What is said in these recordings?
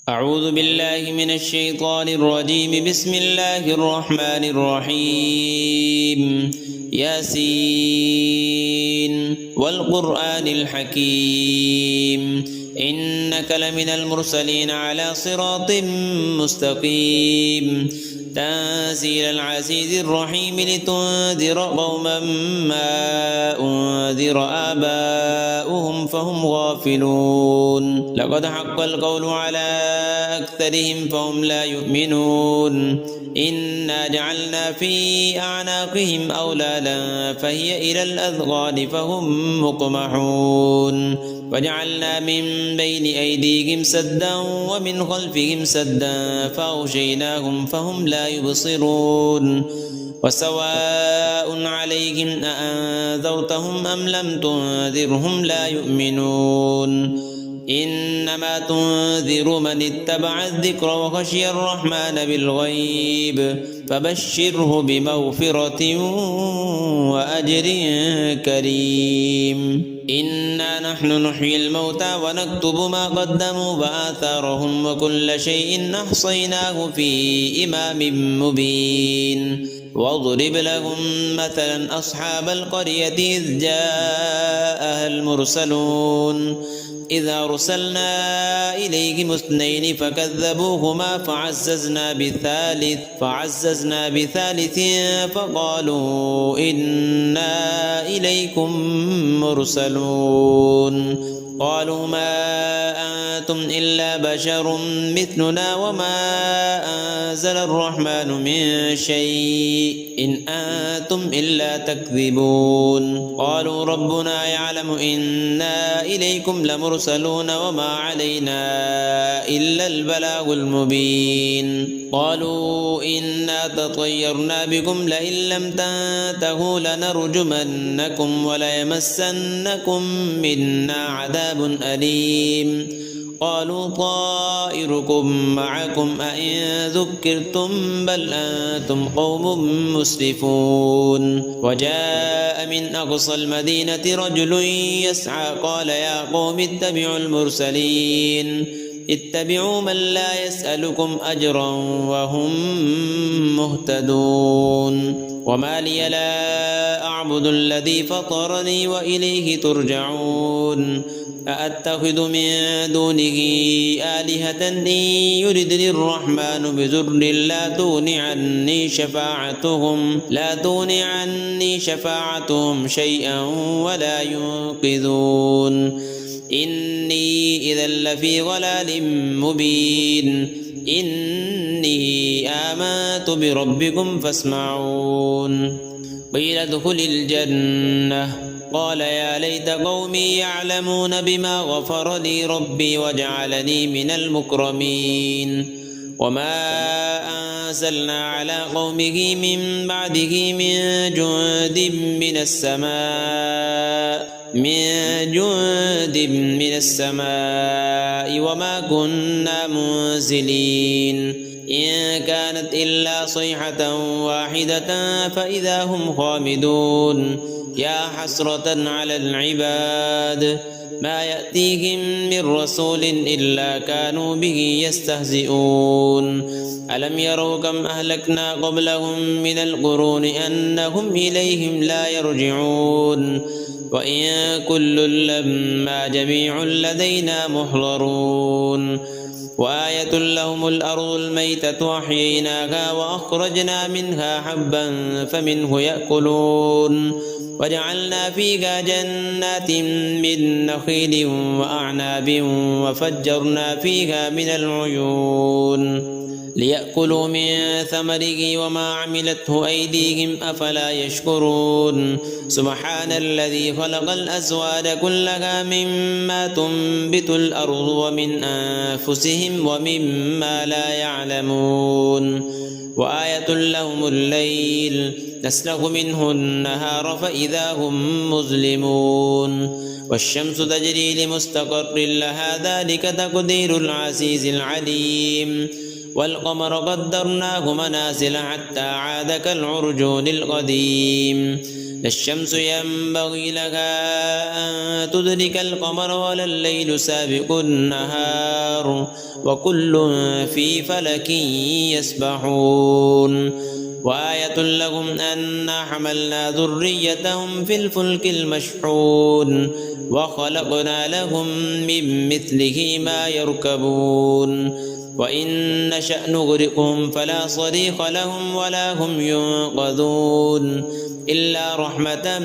أعوذ بالله من الشيطان الرجيم. بسم الله الرحمن الرحيم. ياسين والقرآن الحكيم إنك لمن المرسلين على صراط مستقيم تنزيل العزيز الرحيم لتنذر قوما ما أنذر آباؤهم فهم غافلون. لقد حق القول على أكثرهم فهم لا يؤمنون. إنا جعلنا في أعناقهم أغلالا فهي إلى الأذقان فهم مقمحون. وجعلنا من بين أيديهم سدا ومن خلفهم سدا فأغشيناهم فهم لا يبصرون. وسواء عليهم أأنذرتهم أم لم تنذرهم لا يؤمنون. إنما تنذر من اتبع الذكر وخشي الرحمن بالغيب فبشره بمغفرة وأجر كريم. إنا نحن نحيي الموتى ونكتب ما قدموا وآثارهم وكل شيء أحصيناه في إمام مبين. واضرب لهم مثلا أصحاب القرية إذ جاءها المرسلون إذ أرسلنا إليهم اثنين فكذبوهما فعززنا بثالث فقالوا إنا إليكم مرسلون. قالوا ما أنتم إلا بشر مثلنا وما أنزل الرحمن من شيء إن أنتم إلا تكذبون. قالوا ربنا يعلم إنا إليكم لمرسلون وما علينا إلا البلاغ المبين. قالوا إنا تطيرنا بكم لئن لم تنتهوا لنرجمنكم وليمسنكم منا عذاب أليم. قالوا طائركم معكم أئن ذكرتم بل أنتم قوم مسرفون. وجاء من أقصى المدينة رجل يسعى قال يا قوم اتبعوا المرسلين اتبعوا من لا يسألكم أجرا وهم مهتدون. وما لي لا أعبد الذي فطرني وإليه ترجعون. أأتخذ من دونه آلهة إن يردني الرحمن بضر لا تغن عني شفاعتهم شيئا ولا ينقذون. إني إذا لفي ضلال مبين. إني آمنت بربكم فاسمعون. قيل ادخل الجنة قال يا ليت قومي يعلمون بما غفر لي ربي وجعلني من المكرمين. وما أنزلنا على قومه من بعده من جند من السماء وما كنا منزلين. إن كانت إلا صيحة واحدة فإذا هم خامدون. يا حسرة على العباد ما يأتيهم من رسول إلا كانوا به يستهزئون. ألم يروا كم أهلكنا قبلهم من القرون أنهم إليهم لا يرجعون. وإن كل لما جميع لدينا محضرون. وآية لهم الأرض الميتة أحييناها وأخرجنا منها حبا فمنه يأكلون. وجعلنا فيها جنات من نخيل وأعناب وفجرنا فيها من العيون ليأكلوا من ثمره وما عملته أيديهم أفلا يشكرون. سبحان الذي خلق الأزواج كلها مما تنبت الأرض ومن أنفسهم ومما لا يعلمون. وآية لهم الليل نسلخ منه النهار فإذا هم مظلمون. والشمس تجري لمستقر لها ذلك تقدير العزيز العليم. والقمر قدرناه منازل حتى عاد كالعرجون القديم. لا الشمس ينبغي لها أن تدرك القمر ولا الليل سابق النهار وكل في فلك يسبحون وآية لهم أنا حملنا ذريتهم في الفلك المشحون وخلقنا لهم من مثله ما يركبون وإن نشأ نغرقهم فلا صريخ لهم ولا هم ينقذون إلا رحمة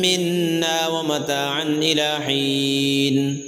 منا ومتاعا إلى حين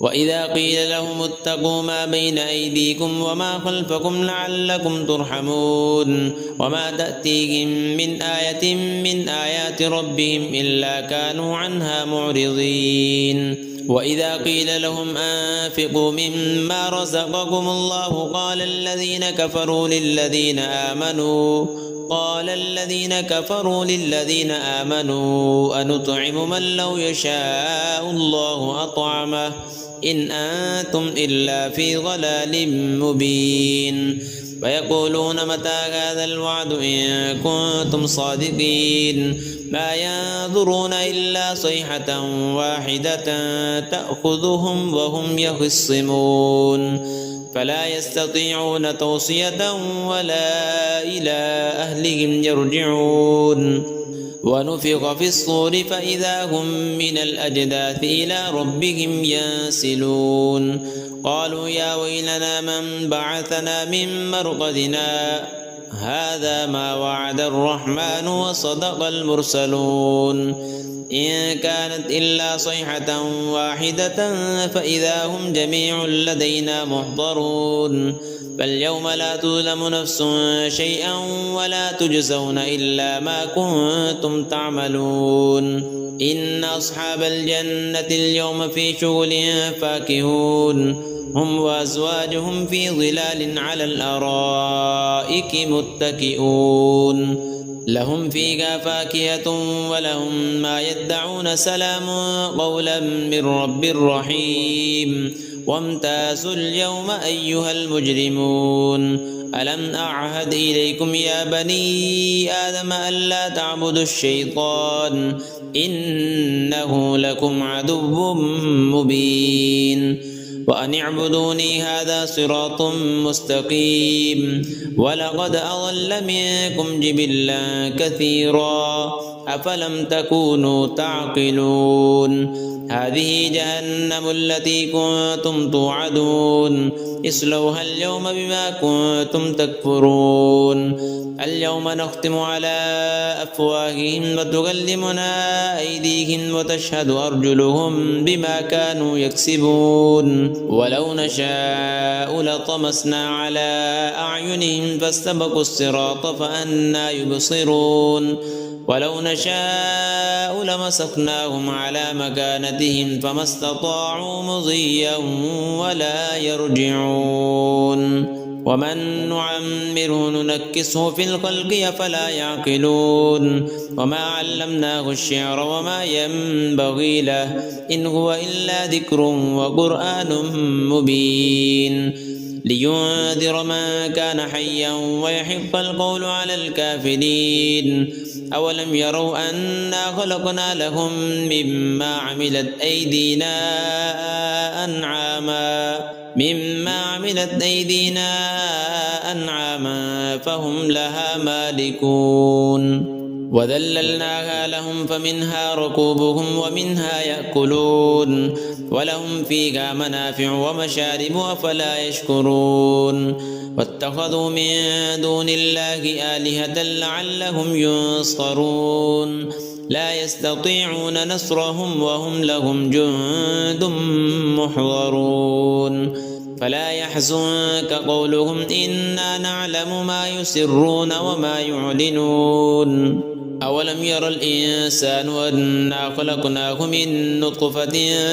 وإذا قيل لهم اتقوا ما بين أيديكم وما خلفكم لعلكم ترحمون وما تأتيهم من آية من آيات ربهم إلا كانوا عنها معرضين وإذا قيل لهم أنفقوا مما رزقكم الله قال الذين كفروا للذين آمنوا أنطعم من لو يشاء الله أطعمه إن أنتم إلا في ضلال مبين ويقولون متى هذا الوعد إن كنتم صادقين ما ينظرون إلا صيحة واحدة تأخذهم وهم يخصمون فلا يستطيعون توصية ولا إلى أهلهم يرجعون ونفخ في الصور فإذا هم من الأجداث إلى ربهم ينسلون قالوا يا ويلنا من بعثنا من مرقدنا هذا ما وعد الرحمن وصدق المرسلون إن كانت إلا صيحة واحدة فإذا هم جميع لدينا محضرون فاليوم لا تظلم نفس شيئا ولا تجزون إلا ما كنتم تعملون إن أصحاب الجنة اليوم في شغل فاكهون هم وأزواجهم في ظلال على الأرائك متكئون لهم فيها فاكهة ولهم ما يدعون سلام قولا من رب رحيم وامتازوا اليوم أيها المجرمون ألم أعهد إليكم يا بني آدم ألا تعبدوا الشيطان إنه لكم عدو مبين وأن اعبدوني هذا صراط مستقيم ولقد أضل منكم جبلا كثيرا أفلم تكونوا تعقلون هذه جهنم التي كنتم توعدون اصلوها اليوم بما كنتم تكفرون اليوم نختم على أفواههم وتكلمنا أيديهم وتشهد أرجلهم بما كانوا يكسبون ولو نشاء لطمسنا على أعينهم فاستبقوا الصراط فأنى يبصرون ولو نشاء لمسخناهم على مكانتهم فما استطاعوا مضيا ولا يرجعون ومن نعمره ننكسه في الخلق أفلا يعقلون وما علمناه الشعر وما ينبغي له إن هو إلا ذكر وقرآن مبين لينذر من كان حيا ويحق القول على الكافرين أولم يروا أنا خلقنا لهم مما عملت أيدينا أنعاما فهم لها مالكون وذللناها لهم فمنها ركوبهم ومنها يأكلون ولهم فيها منافع ومشارب أفلا يشكرون واتخذوا من دون الله آلهة لعلهم ينصرون لا يستطيعون نصرهم وهم لهم جند محضرون فلا يحزنك قولهم إنا نعلم ما يسرون وما يعلنون أولم ير الإنسان أنا خلقناه من نطفة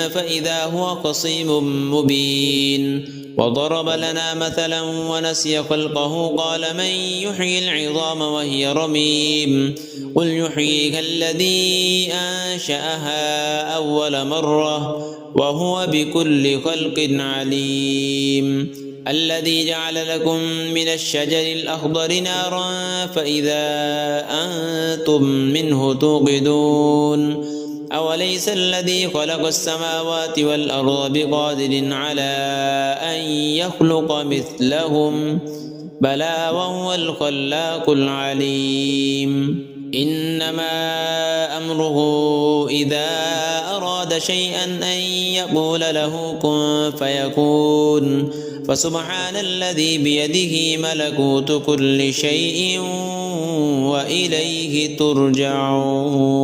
فإذا هو خصيم مبين وضرب لنا مثلا ونسي خلقه قال من يحيي العظام وهي رميم قل يحييها الذي أنشأها أول مرة وهو بكل خلق عليم الذي جعل لكم من الشجر الأخضر نارا فإذا أنتم منه توقدون أوليس الذي خلق السماوات والأرض بقادر على أن يخلق مثلهم بلى وهو الخلاق العليم إنما أمره إذا أراد شيئا أن يقول له كن فيكون فسبحان الذي بيده ملكوت كل شيء وإليه ترجعون.